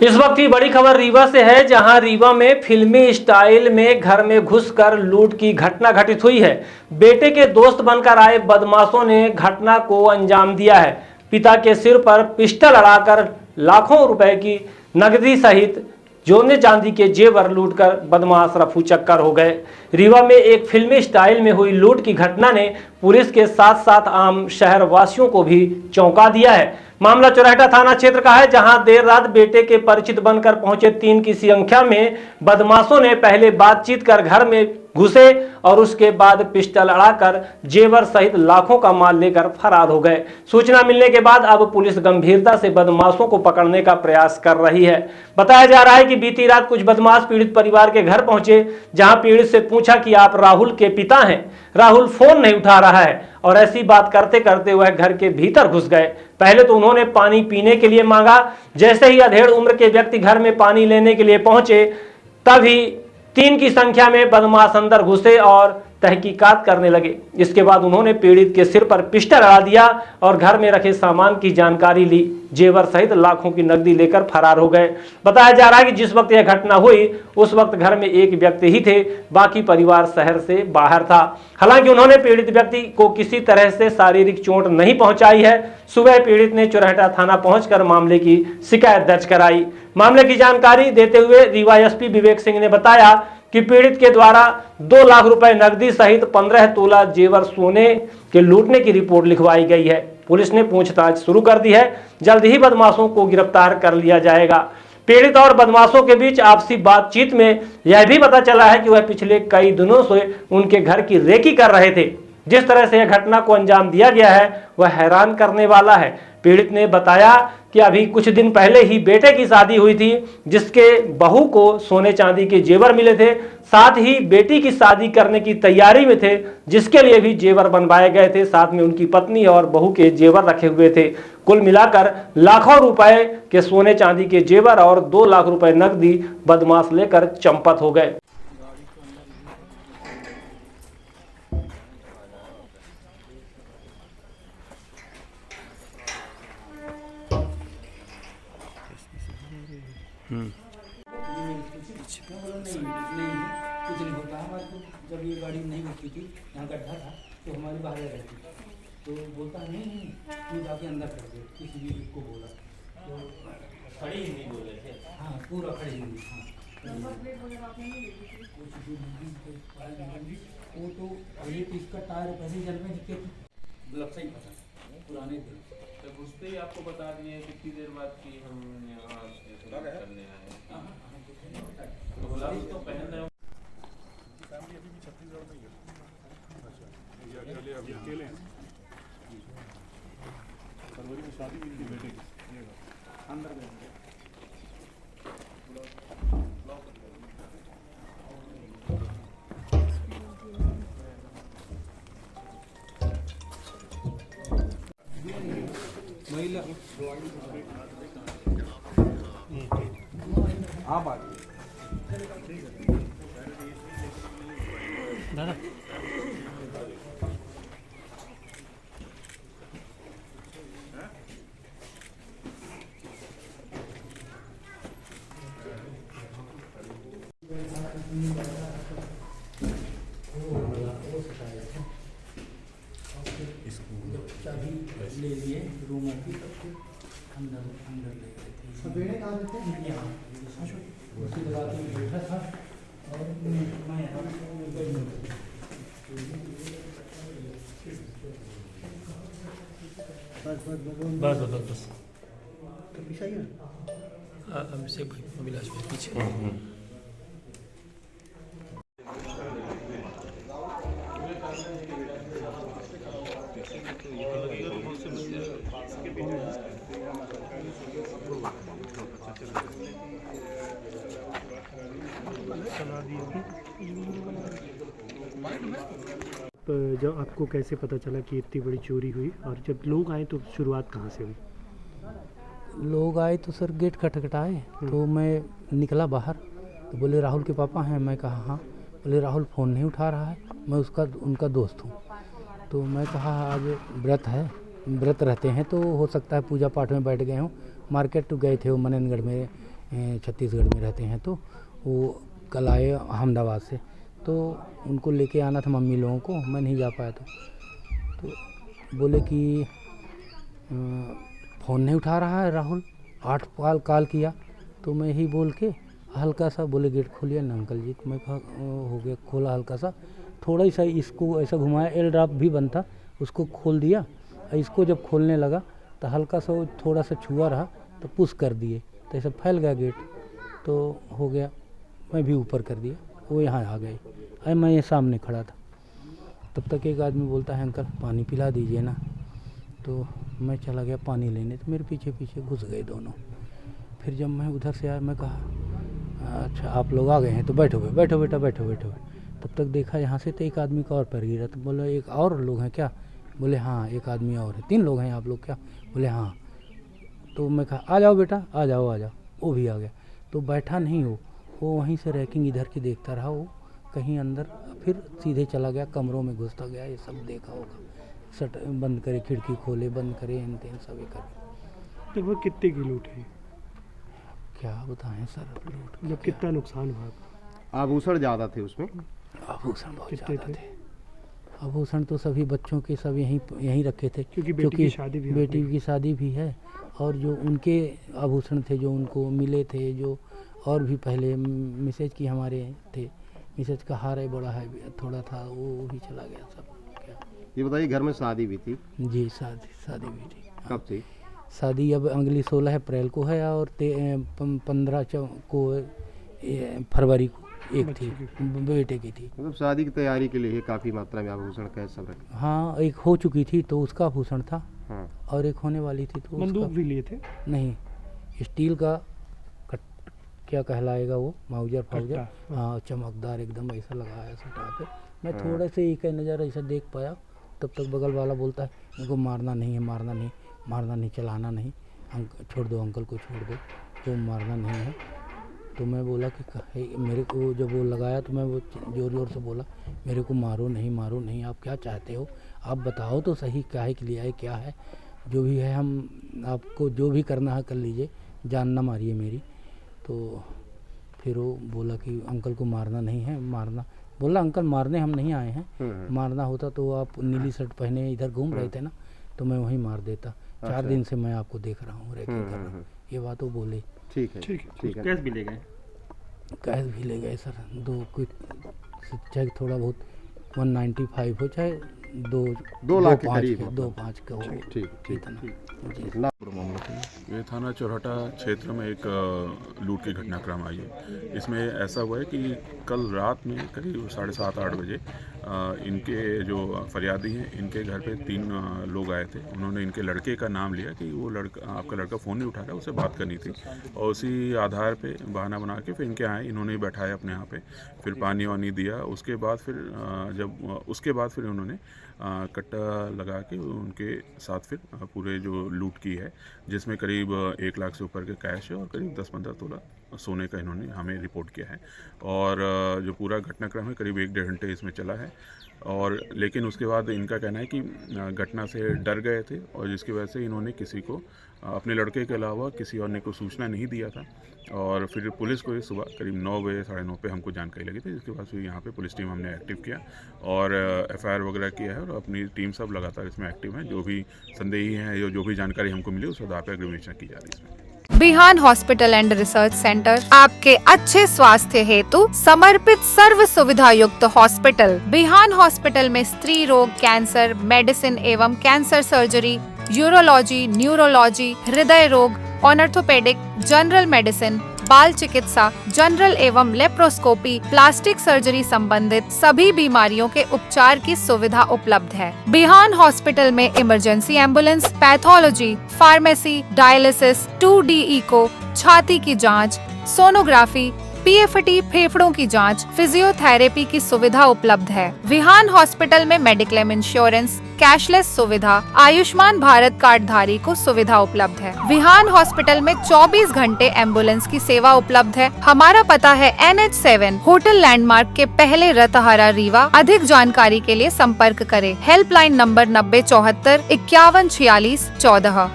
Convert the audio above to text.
इस वक्त की बड़ी खबर रीवा से है, जहां रीवा में फिल्मी स्टाइल में घर में घुसकर लूट की घटना घटित हुई है। बेटे के दोस्त बनकर आए बदमाशों ने घटना को अंजाम दिया है। पिता के सिर पर पिस्टल अड़ाकर लाखों रुपए की नकदी सहित सोने चांदी के जेवर लूटकर बदमाश रफू चक्कर हो गए। रीवा में एक फिल्मी स्टाइल में हुई लूट की घटना ने पुलिस के साथ साथ आम शहर वासियों को भी चौंका दिया है। मामला चौराहा थाना क्षेत्र का है, जहां देर रात बेटे के परिचित बनकर पहुंचे 3 की संख्या में बदमाशों ने पहले बातचीत कर घर में घुसे और उसके बाद पिस्टल अड़ाकर जेवर सहित लाखों का माल लेकर फरार हो गए। सूचना मिलने के बाद अब पुलिस गंभीरता से बदमाशों को पकड़ने का प्रयास कर रही है। बताया जा रहा है कि बीती रात कुछ बदमाश पीड़ित परिवार के घर पहुंचे, जहां पीड़ित से पूछा कि आप राहुल के पिता हैं। राहुल फोन नहीं उठा रहा है और ऐसी बात करते करते वह घर के भीतर घुस गए। पहले तो उन्होंने पानी पीने के लिए मांगा। जैसे ही अधेड़ उम्र के व्यक्ति घर में पानी लेने के लिए पहुंचे, तभी 3 की संख्या में बदमाश अंदर घुसे और तहकीकात करने लगे। इसके बाद उन्होंने पीड़ित के सिर पर पिस्टल अड़ा दिया और घर में रखे सामान की जानकारी ली। जेवर सहित लाखों की नकदी लेकर फरार हो गए। बताया जा रहा है कि जिस वक्त यह घटना हुई उस वक्त घर में एक व्यक्ति ही थे, बाकी परिवार शहर से बाहर था। हालांकि उन्होंने पीड़ित व्यक्ति को किसी तरह से शारीरिक चोट नहीं पहुंचाई है। सुबह पीड़ित ने चौराहा थाना पहुंचकर मामले की शिकायत दर्ज कराई। मामले की जानकारी देते हुए रीवा एसपी विवेक सिंह ने बताया कि पीड़ित के द्वारा 2 लाख रुपए नकदी सहित 15 तोला जेवर सोने के लूटने की रिपोर्ट लिखवाई गई है। पुलिस ने पूछताछ शुरू कर दी है। जल्द ही बदमाशों को गिरफ्तार कर लिया जाएगा। पीड़ित और बदमाशों के बीच आपसी बातचीत में यह भी पता चला है कि वह पिछले कई दिनों से उनके घर की रेकी कर रहे थे। जिस तरह से यह घटना को अंजाम दिया गया है वह हैरान करने वाला है। पीड़ित ने बताया कि अभी कुछ दिन पहले ही बेटे की शादी हुई थी, जिसके बहू को सोने चांदी के जेवर मिले थे। साथ ही बेटी की शादी करने की तैयारी में थे, जिसके लिए भी जेवर बनवाए गए थे। साथ में उनकी पत्नी और बहू के जेवर रखे हुए थे। कुल मिलाकर लाखों रुपए के सोने चांदी के जेवर और 2 लाख रुपए नकदी बदमाश लेकर चंपत हो गए। कुछ नहीं होता हमारे को। जब ये गाड़ी नहीं होती थी, यहाँ गड्ढा था तो हमारी बाहर रहती थी, तो बोलता नहीं तू जाके अंदर कर दे, किसी भी को बोला तो खड़ी हिंदी बोले थे। हाँ, पूरा खड़ी हिंदी। हाँ, वो तो पहले तो इसका टायर पहले जल में दिखे ब्लफ से ही पता पुराने थे। जब घुसते ही आपको बता दिए कितनी देर बाद कि हम यहाँ करने आए हैं। तो गुलाब तो पहन रहे हो। फैमिली अभी भी छत्तीसगढ़ में ही है। अच्छा, ये अकेले अभी अकेले हैं। फरवरी में शादी हुई थी बेटे की, अंदर गए। महिला हाँ बात दादा चाबी ले लिए रूमों की, अंदर अंदर ले गए थे। बेड़े कहाँ रहते? यहाँ उसकी दवा में बैठा था और मैं यहाँ बस तो पीछे ही ना हमसे अभिलाष भाई पीछे। जब आपको कैसे पता चला कि इतनी बड़ी चोरी हुई, और जब लोग आए तो शुरुआत कहाँ से हुई? लोग आए तो सर गेट खटखटाए तो मैं निकला बाहर, तो बोले राहुल के पापा हैं? मैं कहा हाँ। बोले राहुल फ़ोन नहीं उठा रहा है, मैं उनका दोस्त हूँ। तो मैं कहा आज व्रत है, व्रत रहते हैं तो हो सकता है पूजा पाठ में बैठ गए हों। मार्केट तो गए थे वो मननगढ़ में छत्तीसगढ़ में रहते हैं। तो वो कल आए अहमदाबाद से, तो उनको लेके आना था मम्मी लोगों को, मैं नहीं जा पाया। तो बोले कि फ़ोन नहीं उठा रहा है राहुल, 8 बार कॉल किया। तो मैं ही बोल के हल्का सा बोले गेट खोलिए ना अंकल जी। तो मैं कहा हो गया, खोला हल्का सा, थोड़ा सा इसको ऐसा घुमाया, एल ड्राप भी बंद था, उसको खोल दिया। इसको जब खोलने लगा तो हल्का सा वो थोड़ा सा छुआ रहा तो पुश कर दिए, तो ऐसा फैल गया गेट, तो हो गया। मैं भी ऊपर कर दिया, वो यहाँ आ गए। अरे मैं ये सामने खड़ा था, तब तक एक आदमी बोलता है अंकल पानी पिला दीजिए ना। तो मैं चला गया पानी लेने, तो मेरे पीछे पीछे घुस गए दोनों। फिर जब मैं उधर से आया, मैं कहा अच्छा आप लोग आ गए हैं तो बैठो बैठो बेटा बैठो बैठो। तब तक देखा यहाँ से तो एक आदमी का और पैर गिरा। तो बोले एक और लोग हैं क्या? बोले हाँ एक आदमी और है। 3 लोग हैं आप लोग क्या? बोले हाँ। तो मैं कहा आ जाओ बेटा आ जाओ आ जाओ। वो भी आ गया। तो बैठा नहीं वो वहीं से रैकिंग इधर की देखता रहा, वो कहीं अंदर, फिर सीधे चला गया कमरों में घुसता गया। ये सब देखा होगा, शट बंद करे, खिड़की खोले, बंद करे, इन तीन सब करे। तो वो कितने की लूट है? क्या बताएं सर, लूट मतलब कितना नुकसान हुआ? आभूषण ज़्यादा थे उसमें? आभूषण बहुत कितने ज़्यादा थे? थे। आभूषण तो सभी बच्चों के सब यहीं रखे थे, क्योंकि बेटी की शादी भी बेटी की शादी भी है। और जो उनके आभूषण थे जो उनको मिले थे, जो और भी पहले मिसेज की हमारे थे, मिसेज का हार है बड़ा है थोड़ा था, वो भी चला गया सब। क्या ये बताइए घर में शादी भी थी? जी शादी भी थी। कब थी शादी? अब अगली 16 अप्रैल को है और 15 को फरवरी को एक थी, बेटे की थी। मतलब शादी की तैयारी के लिए काफ़ी मात्रा में आभूषण कैसे सब रखे? हाँ एक हो चुकी थी तो उसका आभूषण था, हाँ। और एक होने वाली थी तो बंदूक उसका भी लिए थे? नहीं, स्टील का क्या कहलाएगा वो, माउजर फाउजर, हाँ चमकदार एकदम ऐसा लगाया सटा के। मैं थोड़े से ही कई नज़र ऐसा देख पाया, तब तक बगल वाला बोलता है इनको मारना नहीं है, मारना नहीं, चलाना नहीं, छोड़ दो अंकल को, छोड़ दो, तो मारना नहीं है। तो मैं बोला कि मेरे को जब वो लगाया तो मैं वो ज़ोर से बोला मेरे को मारो नहीं, आप क्या चाहते हो, आप बताओ तो सही, काहे के लिए आए, क्या है, जो भी है हम आपको जो भी करना है कर लीजिए, जान ना मारिए मेरी। तो फिर वो बोला कि अंकल को मारना नहीं है, बोला अंकल मारने हम नहीं आए हैं, मारना होता तो आप नीली शर्ट पहने इधर घूम रहे थे ना, तो मैं वहीं मार देता। 4 दिन से मैं आपको देख रहा हूँ, रैकिंग कर रहा हूँ, ये बात वो बोले। ठीक है। कैश भी ले गए? कैश भी ले गए सर, 2 क्विक चेक, थोड़ा बहुत 195 हो चाहे 2 लाख के करीब, 2.5 का हो, ठीक इतना। ये थाना चौराटा क्षेत्र में एक लूट की घटनाक्रम आई है। इसमें ऐसा हुआ है कि कल रात में करीब 7:30-8 बजे इनके जो फरियादी हैं, इनके घर पे 3 लोग आए थे। उन्होंने इनके लड़के का नाम लिया कि वो आपका लड़का फ़ोन नहीं उठा रहा, उससे बात करनी थी, और उसी आधार पे बहाना बना के फिर इनके आए, इन्होंने बैठाया अपने यहाँ पे, फिर पानी वानी दिया। उसके बाद फिर उन्होंने कट्टा लगा के उनके साथ फिर पूरे जो लूट की है, जिसमें करीब 1 लाख से ऊपर के कैश है और करीब 10-15 तोला सोने का इन्होंने हमें रिपोर्ट किया है। और जो पूरा घटनाक्रम है करीब 1-1.5 घंटे इसमें चला है। और लेकिन उसके बाद इनका कहना है कि घटना से डर गए थे, और जिसकी वजह से इन्होंने किसी को, अपने लड़के के अलावा किसी और ने को सूचना नहीं दिया था। और फिर पुलिस को सुबह करीब 9 बजे 9:30 पे हमको जानकारी लगी थी, जिसके बाद फिर यहाँ पे पुलिस टीम हमने एक्टिव किया और FIR वगैरह किया है, और अपनी टीम सब लगातार इसमें एक्टिव है। जो भी संदेही हैं या जो भी जानकारी हमको मिली उस आधार पर एग्रीमेशन की जा रही है इसमें। बिहान हॉस्पिटल एंड रिसर्च सेंटर आपके अच्छे स्वास्थ्य हेतु समर्पित सर्व सुविधा युक्त हॉस्पिटल। बिहान हॉस्पिटल में स्त्री रोग, कैंसर, मेडिसिन एवं कैंसर सर्जरी, यूरोलॉजी, न्यूरोलॉजी, हृदय रोग, ऑर्थोपेडिक, जनरल मेडिसिन, बाल चिकित्सा, जनरल एवं लेप्रोस्कोपी, प्लास्टिक सर्जरी संबंधित सभी बीमारियों के उपचार की सुविधा उपलब्ध है। बिहान हॉस्पिटल में emergency ambulance, pathology, pharmacy, dialysis, 2D echo, छाती की जांच, सोनोग्राफी, PFT फेफड़ों की जांच, फिजियोथेरेपी की सुविधा उपलब्ध है। विहान हॉस्पिटल में मेडिक्लेम इंश्योरेंस, कैशलेस सुविधा, आयुष्मान भारत कार्ड धारी को सुविधा उपलब्ध है। विहान हॉस्पिटल में 24 घंटे एम्बुलेंस की सेवा उपलब्ध है। हमारा पता है NH7 होटल लैंडमार्क के पहले रतहरा रीवा। अधिक जानकारी के लिए संपर्क करें। Helpline number 9074 5146 14।